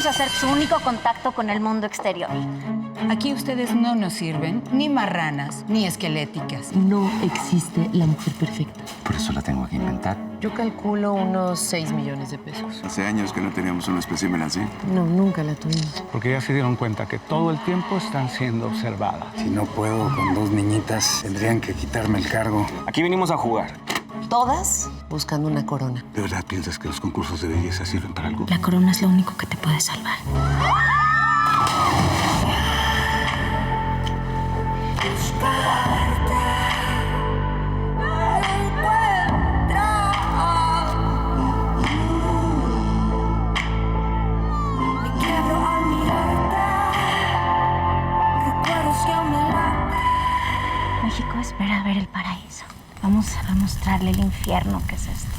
vamos a ser su único contacto con el mundo exterior. Aquí ustedes no nos sirven ni marranas ni esqueléticas. No existe la mujer perfecta. Por eso la tengo que inventar. Yo calculo unos 6 millones de pesos. Hace años que no teníamos un espécimen así. No, nunca la tuvimos. Porque ya se dieron cuenta que todo el tiempo están siendo observadas. Si no puedo con 2 niñitas, tendrían que quitarme el cargo. Aquí venimos a jugar. Todas buscando una corona. ¿De verdad piensas que los concursos de belleza sirven para algo? La corona es lo único que te puede salvar. México espera ver el paraíso. Vamos a mostrarle el infierno que es esto.